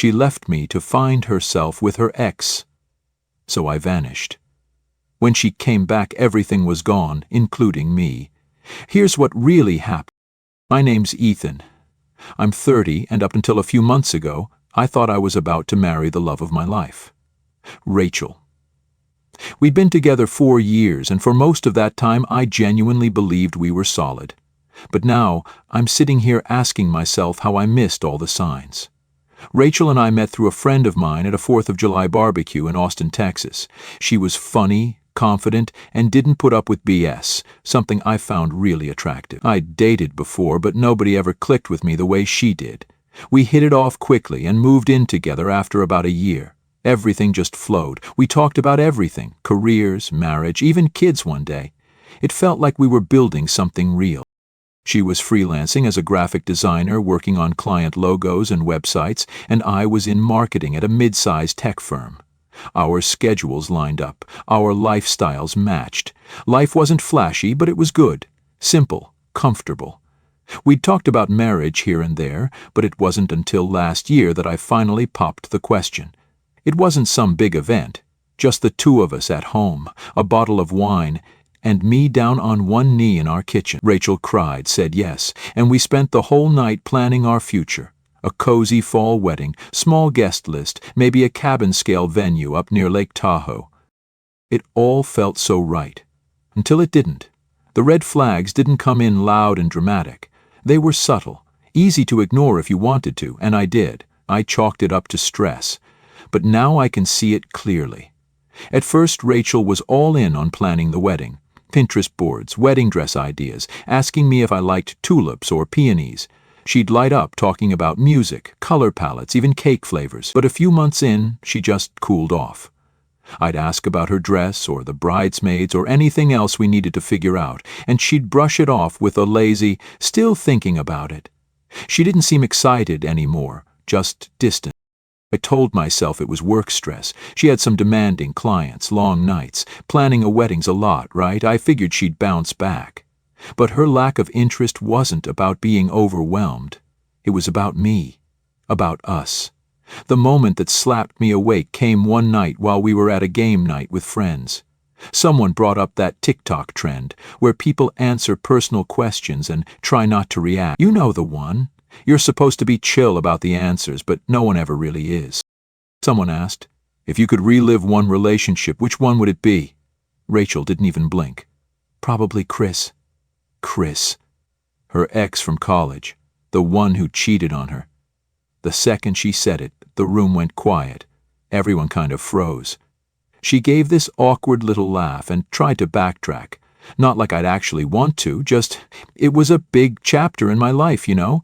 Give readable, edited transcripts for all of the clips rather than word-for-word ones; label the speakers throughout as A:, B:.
A: She left me to find herself with her ex. So I vanished. When she came back, everything was gone, including me. Here's what really happened. My name's Ethan. I'm 30, and up until a few months ago, I thought I was about to marry the love of my life. Rachel. We'd been together 4 years, and for most of that time I genuinely believed we were solid. But now I'm sitting here asking myself how I missed all the signs. Rachel and I met through a friend of mine at a 4th of July barbecue in Austin, Texas. She was funny, confident, and didn't put up with BS, something I found really attractive. I'd dated before, but nobody ever clicked with me the way she did. We hit it off quickly and moved in together after about a year. Everything just flowed. We talked about everything, careers, marriage, even kids one day. It felt like we were building something real. She was freelancing as a graphic designer, working on client logos and websites, and I was in marketing at a mid-sized tech firm. Our schedules lined up, our lifestyles matched. Life wasn't flashy, but it was good, simple, comfortable. We'd talked about marriage here and there, but it wasn't until last year that I finally popped the question. It wasn't some big event, just the two of us at home, a bottle of wine, and me down on one knee in our kitchen. Rachel cried, said yes, and we spent the whole night planning our future. A cozy fall wedding, small guest list, maybe a cabin-scale venue up near Lake Tahoe. It all felt so right. Until it didn't. The red flags didn't come in loud and dramatic. They were subtle, easy to ignore if you wanted to, and I did. I chalked it up to stress. But now I can see it clearly. At first, Rachel was all in on planning the wedding. Pinterest boards, wedding dress ideas, asking me if I liked tulips or peonies. She'd light up talking about music, color palettes, even cake flavors. But a few months in, she just cooled off. I'd ask about her dress or the bridesmaids or anything else we needed to figure out, and she'd brush it off with a lazy, "Still thinking about it." She didn't seem excited anymore, just distant. I told myself it was work stress. She had some demanding clients, long nights. Planning a wedding's a lot, right? I figured she'd bounce back. But her lack of interest wasn't about being overwhelmed. It was about me, about us. The moment that slapped me awake came one night while we were at a game night with friends. Someone brought up that TikTok trend, where people answer personal questions and try not to react. You know the one. You're supposed to be chill about the answers, but no one ever really is. Someone asked, if you could relive one relationship, which one would it be? Rachel didn't even blink. Probably Chris. Chris. Her ex from college, the one who cheated on her. The second she said it, the room went quiet. Everyone kind of froze. She gave this awkward little laugh and tried to backtrack. Not like I'd actually want to, just, it was a big chapter in my life, you know?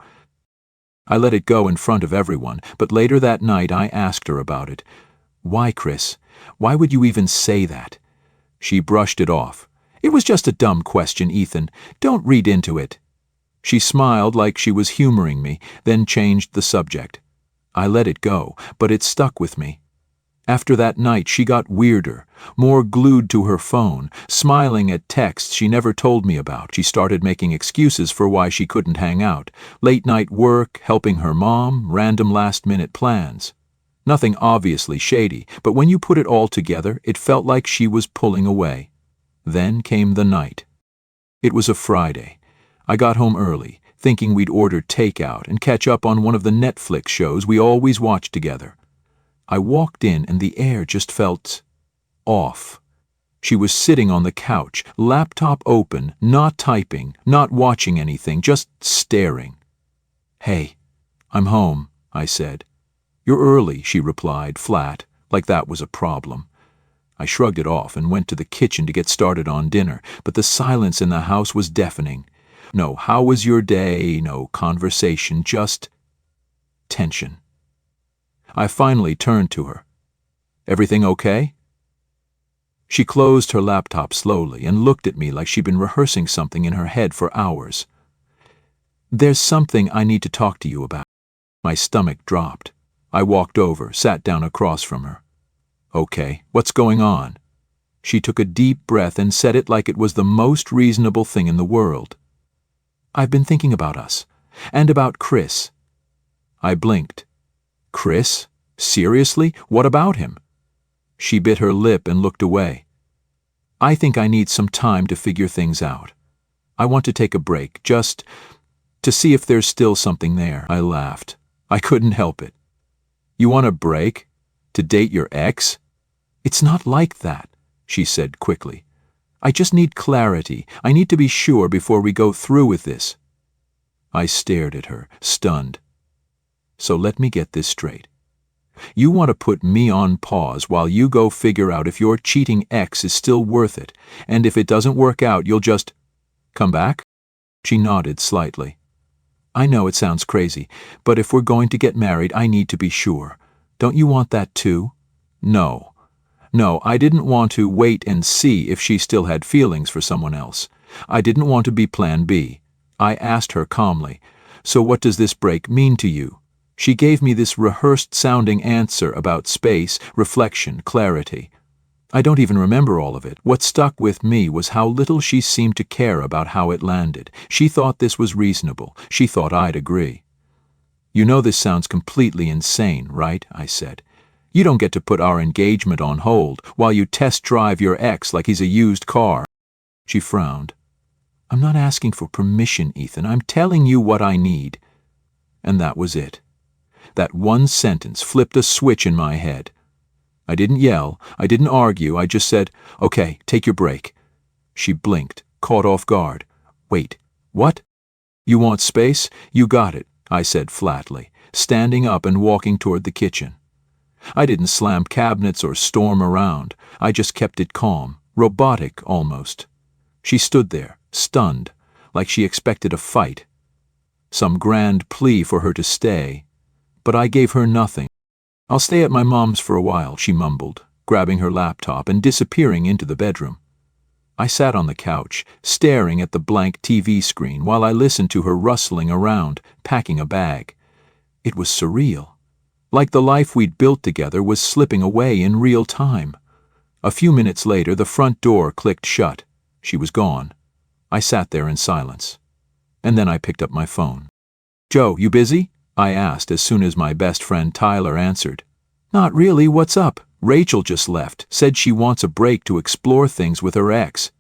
A: I let it go in front of everyone, but later that night I asked her about it. Why, Chris? Why would you even say that? She brushed it off. It was just a dumb question, Ethan. Don't read into it. She smiled like she was humoring me, then changed the subject. I let it go, but it stuck with me. After that night, she got weirder, more glued to her phone, smiling at texts she never told me about. She started making excuses for why she couldn't hang out. Late-night work, helping her mom, random last-minute plans. Nothing obviously shady, but when you put it all together, it felt like she was pulling away. Then came the night. It was a Friday. I got home early, thinking we'd order takeout and catch up on one of the Netflix shows we always watched together. I walked in and the air just felt off. She was sitting on the couch, laptop open, not typing, not watching anything, just staring. Hey, I'm home, I said. You're early, she replied, flat, like that was a problem. I shrugged it off and went to the kitchen to get started on dinner, but the silence in the house was deafening. No, how was your day? No conversation, just tension. I finally turned to her. Everything okay? She closed her laptop slowly and looked at me like she'd been rehearsing something in her head for hours. There's something I need to talk to you about. My stomach dropped. I walked over, sat down across from her. Okay, what's going on? She took a deep breath and said it like it was the most reasonable thing in the world. I've been thinking about us, and about Chris. I blinked. Chris? Seriously? What about him? She bit her lip and looked away. I think I need some time to figure things out. I want to take a break, just to see if there's still something there. I laughed. I couldn't help it. You want a break? To date your ex? It's not like that, she said quickly. I just need clarity. I need to be sure before we go through with this. I stared at her, stunned. So let me get this straight. You want to put me on pause while you go figure out if your cheating ex is still worth it, and if it doesn't work out, you'll just come back? She nodded slightly. I know it sounds crazy, but if we're going to get married, I need to be sure. Don't you want that too? No. No, I didn't want to wait and see if she still had feelings for someone else. I didn't want to be plan B. I asked her calmly, so what does this break mean to you? She gave me this rehearsed-sounding answer about space, reflection, clarity. I don't even remember all of it. What stuck with me was how little she seemed to care about how it landed. She thought this was reasonable. She thought I'd agree. You know this sounds completely insane, right? I said. You don't get to put our engagement on hold while you test drive your ex like he's a used car. She frowned. I'm not asking for permission, Ethan. I'm telling you what I need. And that was it. That one sentence flipped a switch in my head. I didn't yell, I didn't argue, I just said, okay, take your break. She blinked, caught off guard. Wait, what? You want space? You got it, I said flatly, standing up and walking toward the kitchen. I didn't slam cabinets or storm around. I just kept it calm, robotic almost. She stood there, stunned, like she expected a fight. Some grand plea for her to stay. But I gave her nothing. I'll stay at my mom's for a while, she mumbled, grabbing her laptop and disappearing into the bedroom. I sat on the couch, staring at the blank TV screen while I listened to her rustling around, packing a bag. It was surreal. Like the life we'd built together was slipping away in real time. A few minutes later, the front door clicked shut. She was gone. I sat there in silence. And then I picked up my phone. Joe, you busy? I asked as soon as my best friend Tyler answered. Not really, what's up? Rachel just left, said she wants a break to explore things with her ex.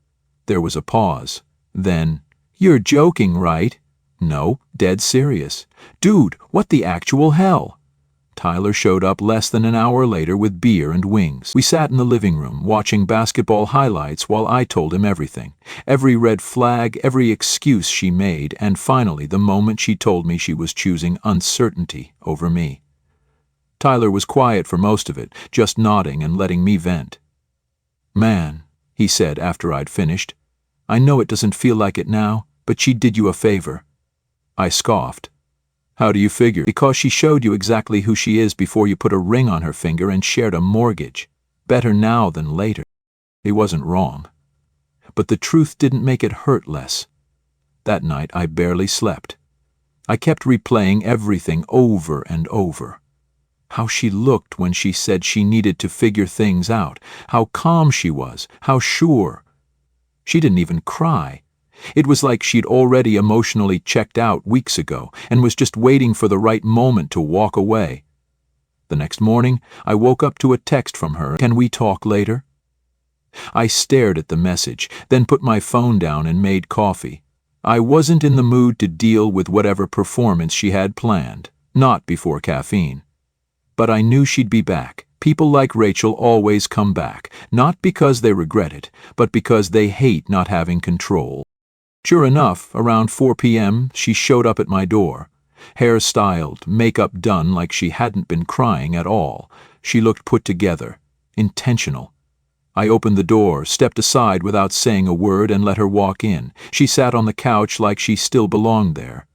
A: There was a pause. Then, you're joking, right? No, dead serious. Dude, what the actual hell? Tyler showed up less than an hour later with beer and wings. We sat in the living room, watching basketball highlights while I told him everything. Every red flag, every excuse she made, and finally the moment she told me she was choosing uncertainty over me. Tyler was quiet for most of it, just nodding and letting me vent. Man, he said after I'd finished, I know it doesn't feel like it now, but she did you a favor. I scoffed. How do you figure? Because she showed you exactly who she is before you put a ring on her finger and shared a mortgage. Better now than later. He wasn't wrong. But the truth didn't make it hurt less. That night I barely slept. I kept replaying everything over and over. How she looked when she said she needed to figure things out. How calm she was. How sure. She didn't even cry. It was like she'd already emotionally checked out weeks ago and was just waiting for the right moment to walk away. The next morning, I woke up to a text from her. Can we talk later? I stared at the message, then put my phone down and made coffee. I wasn't in the mood to deal with whatever performance she had planned, not before caffeine. But I knew she'd be back. People like Rachel always come back, not because they regret it, but because they hate not having control. Sure enough, around 4 p.m., she showed up at my door. Hair styled, makeup done like she hadn't been crying at all. She looked put together, intentional. I opened the door, stepped aside without saying a word, and let her walk in. She sat on the couch like she still belonged there.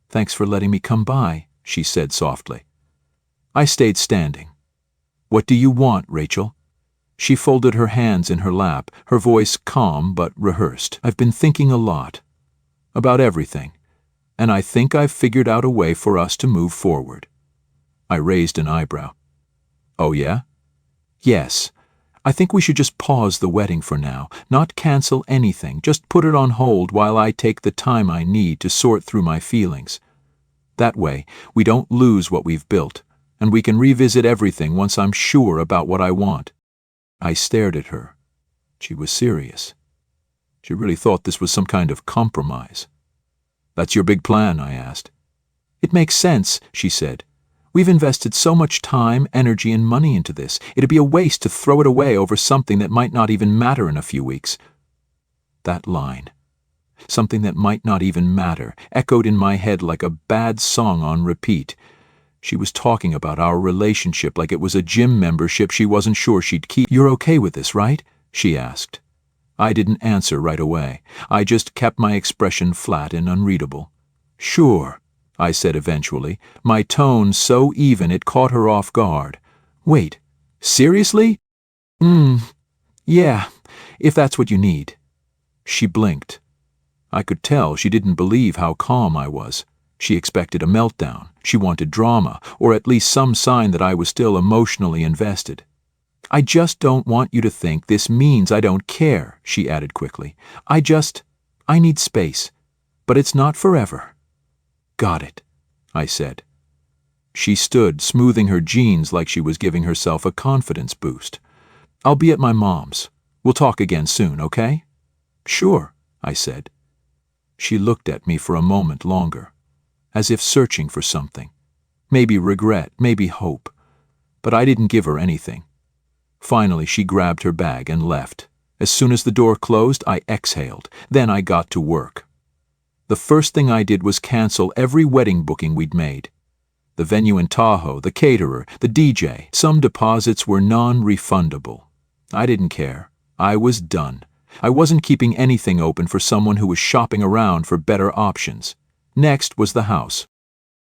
A: Thanks for letting me come by, she said softly. I stayed standing. What do you want, Rachel? She folded her hands in her lap, her voice calm but rehearsed. I've been thinking a lot. About everything. And I think I've figured out a way for us to move forward. I raised an eyebrow. Oh yeah? Yes. I think we should just pause the wedding for now, not cancel anything, just put it on hold while I take the time I need to sort through my feelings. That way, we don't lose what we've built. and we can revisit everything once I'm sure about what I want." I stared at her. She was serious. She really thought this was some kind of compromise. "That's your big plan?" I asked. "It makes sense," she said. "We've invested so much time, energy, and money into this. It'd be a waste to throw it away over something that might not even matter in a few weeks." That line, something that might not even matter, echoed in my head like a bad song on repeat. She was talking about our relationship like it was a gym membership she wasn't sure she'd keep. "You're okay with this, right?" she asked. I didn't answer right away. I just kept my expression flat and unreadable. "Sure," I said eventually, my tone so even it caught her off guard. "Wait, seriously?" Yeah, if that's what you need." She blinked. I could tell she didn't believe how calm I was. She expected a meltdown. She wanted drama, or at least some sign that I was still emotionally invested. "I just don't want you to think this means I don't care," she added quickly. I need space. But it's not forever." "Got it," I said. She stood, smoothing her jeans like she was giving herself a confidence boost. "I'll be at my mom's. We'll talk again soon, okay?" "Sure," I said. She looked at me for a moment longer, as if searching for something. Maybe regret, maybe hope. But I didn't give her anything. Finally, she grabbed her bag and left. As soon as the door closed, I exhaled. Then I got to work. The first thing I did was cancel every wedding booking we'd made. The venue in Tahoe, the caterer, the DJ. Some deposits were non-refundable. I didn't care. I was done. I wasn't keeping anything open for someone who was shopping around for better options. Next was the house.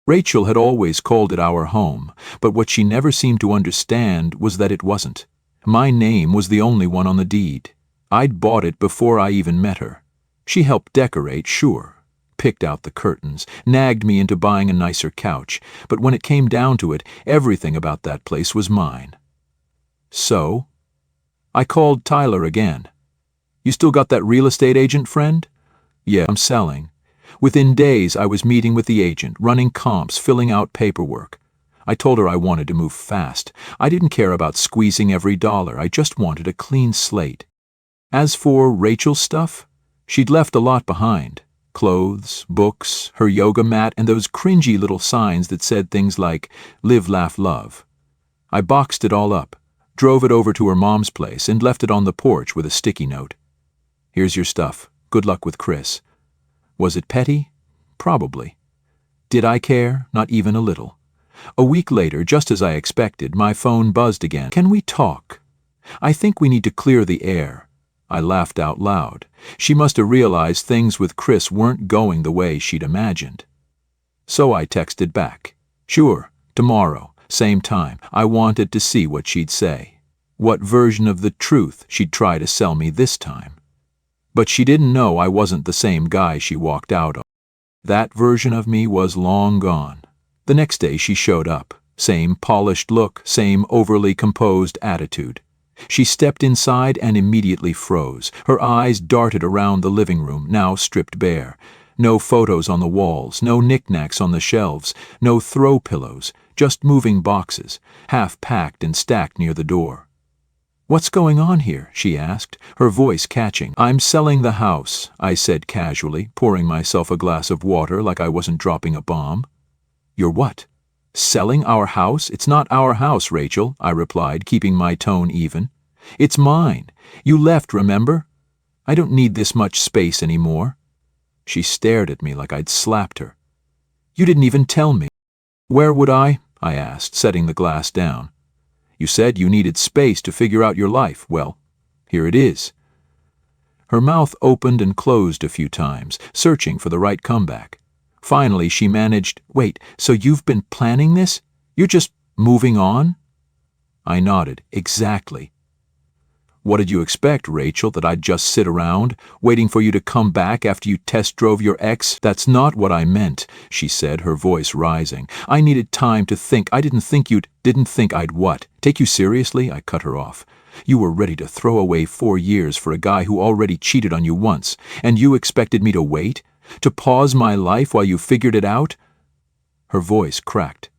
A: Rachel had always called it our home, but what she never seemed to understand was that it wasn't. My name was the only one on the deed. I'd bought it before I even met her. She helped decorate, sure, picked out the curtains, nagged me into buying a nicer couch, but when it came down to it, everything about that place was mine. So, I called Tyler again. "You still got that real estate agent friend?" "Yeah, I'm selling." Within days, I was meeting with the agent, running comps, filling out paperwork. I told her I wanted to move fast. I didn't care about squeezing every dollar. I just wanted a clean slate. As for Rachel's stuff, she'd left a lot behind. Clothes, books, her yoga mat, and those cringy little signs that said things like, "Live, laugh, love." I boxed it all up, drove it over to her mom's place, and left it on the porch with a sticky note. "Here's your stuff. Good luck with Chris." Was it petty? Probably. Did I care? Not even a little. A week later, just as I expected, my phone buzzed again. "Can we talk? I think we need to clear the air." I laughed out loud. She must have realized things with Chris weren't going the way she'd imagined. So I texted back. "Sure, tomorrow, same time." I wanted to see what she'd say. What version of the truth she'd try to sell me this time. But she didn't know I wasn't the same guy she walked out on. That version of me was long gone. The next day she showed up. Same polished look, same overly composed attitude. She stepped inside and immediately froze. Her eyes darted around the living room, now stripped bare. No photos on the walls, no knickknacks on the shelves, no throw pillows, just moving boxes, half packed and stacked near the door. "What's going on here?" she asked, her voice catching. "I'm selling the house," I said casually, pouring myself a glass of water like I wasn't dropping a bomb. "You're what? Selling our house?" "It's not our house, Rachel," I replied, keeping my tone even. "It's mine. You left, remember? I don't need this much space anymore." She stared at me like I'd slapped her. "You didn't even tell me." "Where would I asked, setting the glass down. "You said you needed space to figure out your life. Well, here it is." Her mouth opened and closed a few times, searching for the right comeback. Finally, she managed, "Wait, so you've been planning this? You're just moving on?" I nodded. "Exactly." "What did you expect, Rachel, that I'd just sit around, waiting for you to come back after you test drove your ex?" "That's not what I meant," she said, her voice rising. "I needed time to think. I didn't think I'd what? Take you seriously?" I cut her off. "You were ready to throw away 4 years for a guy who already cheated on you once, and you expected me to wait? To pause my life while you figured it out?" Her voice cracked.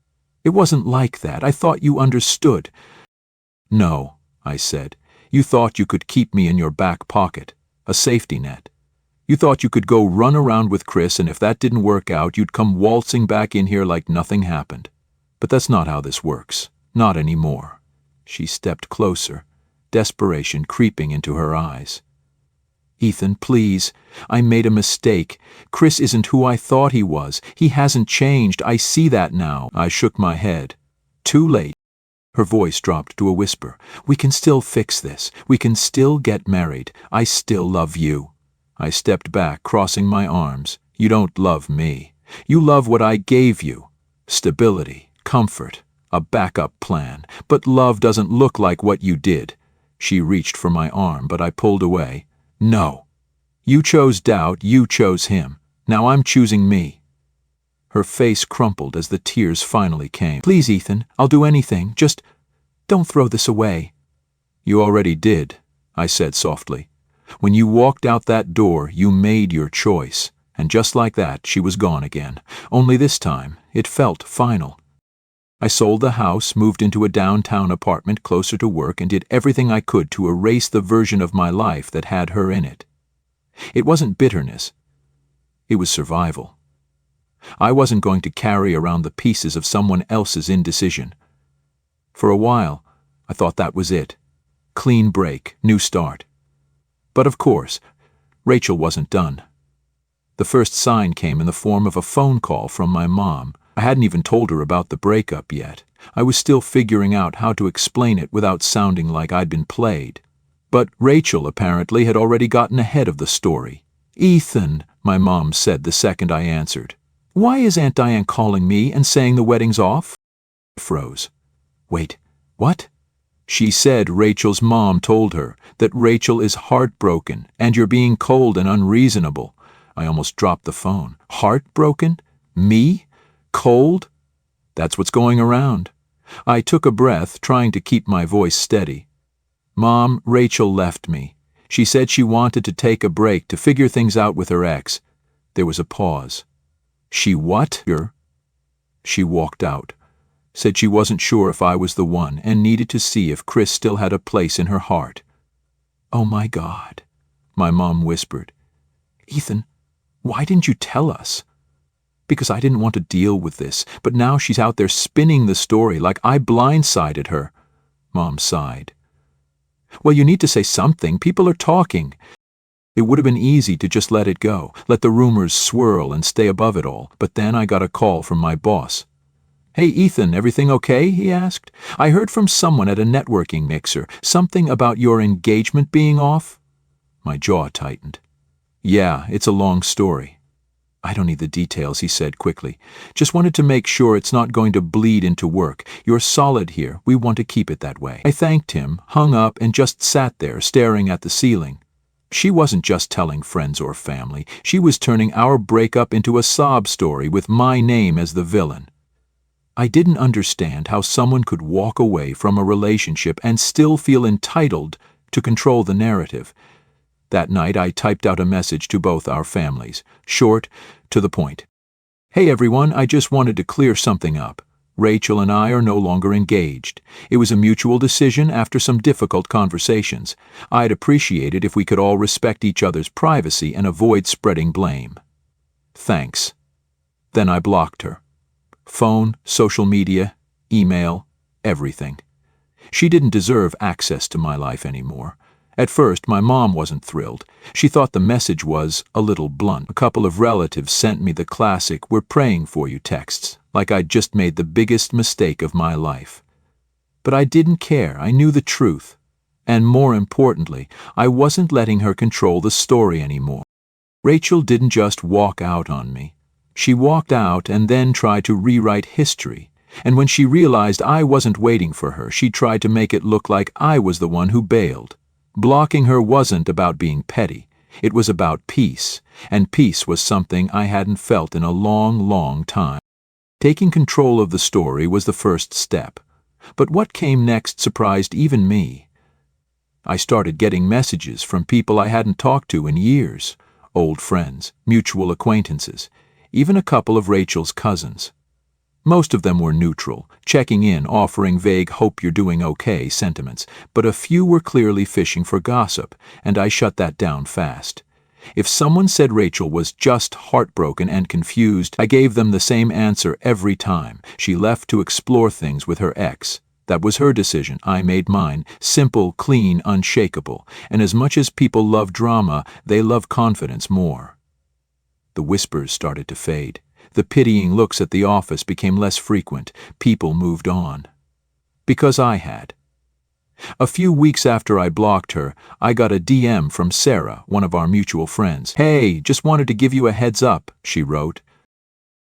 A: It wasn't like that. I thought you understood." "No," I said. "You thought you could keep me in your back pocket, a safety net. You thought you could go run around with Chris, and if that didn't work out, you'd come waltzing back in here like nothing happened. But that's not how this works. Not anymore." She stepped closer, desperation creeping into her eyes. "Ethan, please. I made a mistake. Chris isn't who I thought he was. He hasn't changed. I see that now." I shook my head. "Too late." Her voice dropped to a whisper. "We can still fix this. We can still get married. I still love you." I stepped back, crossing my arms. "You don't love me. You love what I gave you. Stability, comfort, a backup plan. But love doesn't look like what you did." She reached for my arm, but I pulled away. "No. You chose doubt, you chose him. Now I'm choosing me." Her face crumpled as the tears finally came. "Please, Ethan, I'll do anything. Just don't throw this away." "You already did," I said softly. "When you walked out that door, you made your choice." And just like that, she was gone again. Only this time, it felt final. I sold the house, moved into a downtown apartment closer to work, and did everything I could to erase the version of my life that had her in it. It wasn't bitterness. It was survival. I wasn't going to carry around the pieces of someone else's indecision. For a while, I thought that was it. Clean break, new start. But of course, Rachel wasn't done. The first sign came in the form of a phone call from my mom. I hadn't even told her about the breakup yet. I was still figuring out how to explain it without sounding like I'd been played. But Rachel apparently had already gotten ahead of the story. "Ethan," my mom said the second I answered. "Why is Aunt Diane calling me and saying the wedding's off?" I froze. "Wait, what?" "She said Rachel's mom told her that Rachel is heartbroken and you're being cold and unreasonable." I almost dropped the phone. "Heartbroken? Me? Cold?" "That's what's going around." I took a breath, trying to keep my voice steady. "Mom, Rachel left me. She said she wanted to take a break to figure things out with her ex." There was a pause. "She what?" "She walked out. Said she wasn't sure if I was the one and needed to see if Chris still had a place in her heart." "Oh my God," my mom whispered. "Ethan, why didn't you tell us?" "Because I didn't want to deal with this, but now she's out there spinning the story like I blindsided her." Mom sighed. "Well, you need to say something. People are talking." It would have been easy to just let it go, let the rumors swirl and stay above it all, but then I got a call from my boss. "Hey, Ethan, everything okay?" he asked. "I heard from someone at a networking mixer, something about your engagement being off." My jaw tightened. "Yeah, it's a long story." "I don't need the details," he said quickly. "Just wanted to make sure it's not going to bleed into work. You're solid here. We want to keep it that way." I thanked him, hung up, and just sat there staring at the ceiling. She wasn't just telling friends or family. She was turning our breakup into a sob story with my name as the villain. I didn't understand how someone could walk away from a relationship and still feel entitled to control the narrative. That night I typed out a message to both our families, short, to the point. "Hey everyone, I just wanted to clear something up. Rachel and I are no longer engaged. It was a mutual decision after some difficult conversations. I'd appreciate it if we could all respect each other's privacy and avoid spreading blame. Thanks." Then I blocked her. Phone, social media, email, everything. She didn't deserve access to my life anymore. At first, my mom wasn't thrilled. She thought the message was a little blunt. A couple of relatives sent me the classic "we're praying for you" texts, like I'd just made the biggest mistake of my life. But I didn't care. I knew the truth. And more importantly, I wasn't letting her control the story anymore. Rachel didn't just walk out on me. She walked out and then tried to rewrite history. And when she realized I wasn't waiting for her, she tried to make it look like I was the one who bailed. Blocking her wasn't about being petty. It was about peace, and peace was something I hadn't felt in a long, long time. Taking control of the story was the first step. But what came next surprised even me. I started getting messages from people I hadn't talked to in years, old friends, mutual acquaintances, even a couple of Rachel's cousins. Most of them were neutral, checking in, offering vague "hope you're doing okay" sentiments, but a few were clearly fishing for gossip, and I shut that down fast. If someone said Rachel was just heartbroken and confused, I gave them the same answer every time. She left to explore things with her ex. That was her decision. I made mine. Simple, clean, unshakable. And as much as people love drama, they love confidence more. The whispers started to fade. The pitying looks at the office became less frequent. People moved on. Because I had. A few weeks after I blocked her, I got a DM from Sarah, one of our mutual friends. "Hey, just wanted to give you a heads up," she wrote.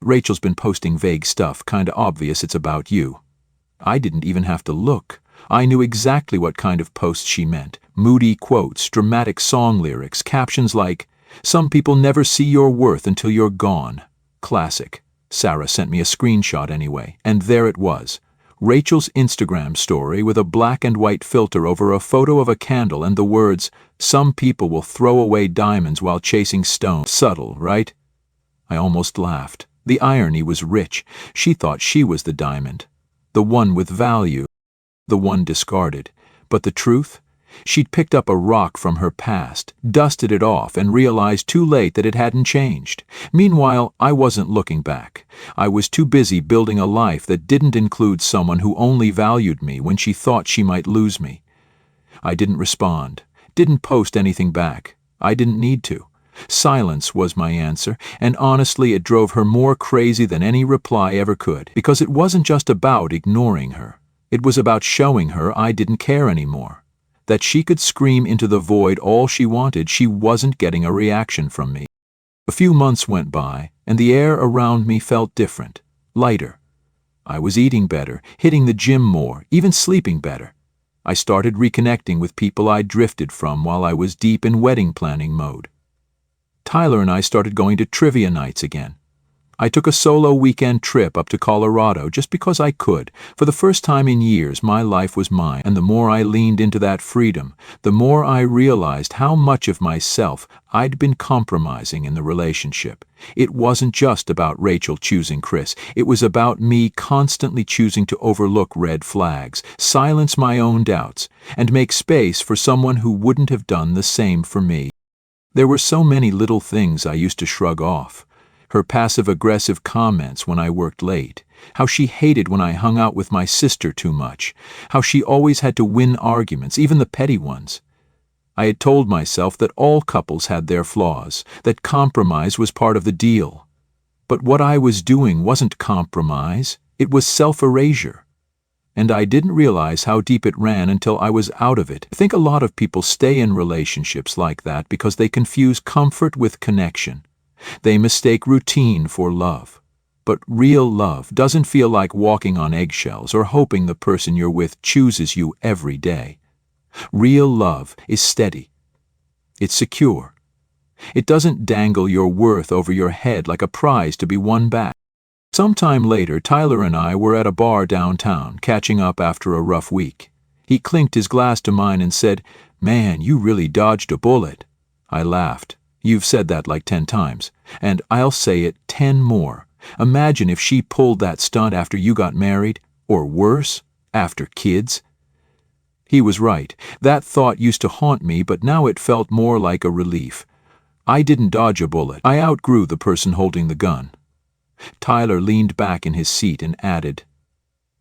A: "Rachel's been posting vague stuff, kinda obvious it's about you." I didn't even have to look. I knew exactly what kind of post she meant. Moody quotes, dramatic song lyrics, captions like, "Some people never see your worth until you're gone." Classic. Sarah sent me a screenshot anyway, and there it was. Rachel's Instagram story with a black and white filter over a photo of a candle and the words, "Some people will throw away diamonds while chasing stones." Subtle, right? I almost laughed. The irony was rich. She thought she was the diamond. The one with value. The one discarded. But the truth? She'd picked up a rock from her past, dusted it off, and realized too late that it hadn't changed. Meanwhile, I wasn't looking back. I was too busy building a life that didn't include someone who only valued me when she thought she might lose me. I didn't respond, didn't post anything back. I didn't need to. Silence was my answer, and honestly it drove her more crazy than any reply ever could, because it wasn't just about ignoring her. It was about showing her I didn't care anymore. That she could scream into the void all she wanted, she wasn't getting a reaction from me. A few months went by, and the air around me felt different, lighter. I was eating better, hitting the gym more, even sleeping better. I started reconnecting with people I'd drifted from while I was deep in wedding planning mode. Tyler and I started going to trivia nights again. I took a solo weekend trip up to Colorado just because I could. For the first time in years, my life was mine, and the more I leaned into that freedom, the more I realized how much of myself I'd been compromising in the relationship. It wasn't just about Rachel choosing Chris. It was about me constantly choosing to overlook red flags, silence my own doubts, and make space for someone who wouldn't have done the same for me. There were so many little things I used to shrug off. Her passive-aggressive comments when I worked late, how she hated when I hung out with my sister too much, how she always had to win arguments, even the petty ones. I had told myself that all couples had their flaws, that compromise was part of the deal. But what I was doing wasn't compromise, it was self-erasure. And I didn't realize how deep it ran until I was out of it. I think a lot of people stay in relationships like that because they confuse comfort with connection. They mistake routine for love. But real love doesn't feel like walking on eggshells or hoping the person you're with chooses you every day. Real love is steady. It's secure. It doesn't dangle your worth over your head like a prize to be won back. Sometime later, Tyler and I were at a bar downtown, catching up after a rough week. He clinked his glass to mine and said, "Man, you really dodged a bullet." I laughed. "You've said that like 10 times, and I'll say it 10 more. Imagine if she pulled that stunt after you got married, or worse, after kids." He was right. That thought used to haunt me, but now it felt more like a relief. I didn't dodge a bullet. I outgrew the person holding the gun. Tyler leaned back in his seat and added,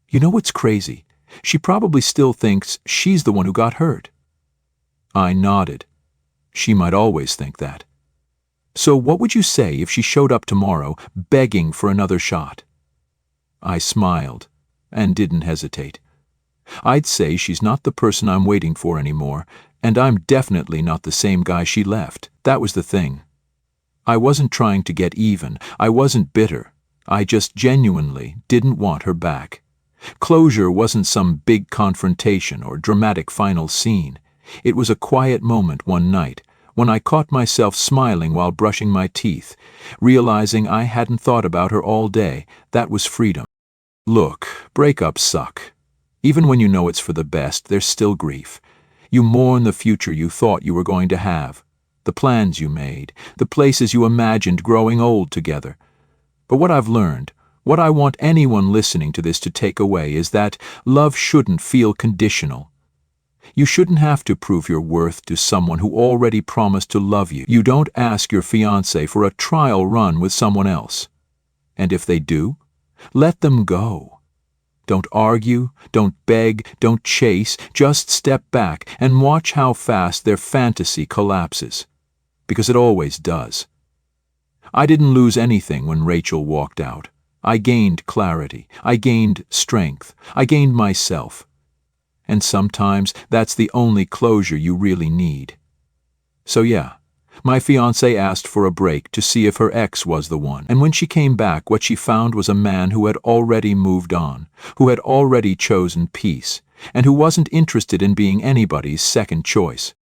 A: "You know what's crazy? She probably still thinks she's the one who got hurt." I nodded. She might always think that. "So what would you say if she showed up tomorrow, begging for another shot?" I smiled, and didn't hesitate. "I'd say she's not the person I'm waiting for anymore, and I'm definitely not the same guy she left." That was the thing. I wasn't trying to get even. I wasn't bitter. I just genuinely didn't want her back. Closure wasn't some big confrontation or dramatic final scene. It was a quiet moment one night, when I caught myself smiling while brushing my teeth, realizing I hadn't thought about her all day. That was freedom. Look, breakups suck. Even when you know it's for the best, there's still grief. You mourn the future you thought you were going to have, the plans you made, the places you imagined growing old together. But what I've learned, What I want anyone listening to this to take away is that love shouldn't feel conditional. You shouldn't have to prove your worth to someone who already promised to love you. You don't ask your fiancé for a trial run with someone else. And if they do, let them go. Don't argue, don't beg, don't chase, just step back and watch how fast their fantasy collapses. Because it always does. I didn't lose anything when Rachel walked out. I gained clarity. I gained strength. I gained myself. And sometimes that's the only closure you really need. So yeah, my fiancé asked for a break to see if her ex was the one. And when she came back, what she found was a man who had already moved on, who had already chosen peace, and who wasn't interested in being anybody's second choice.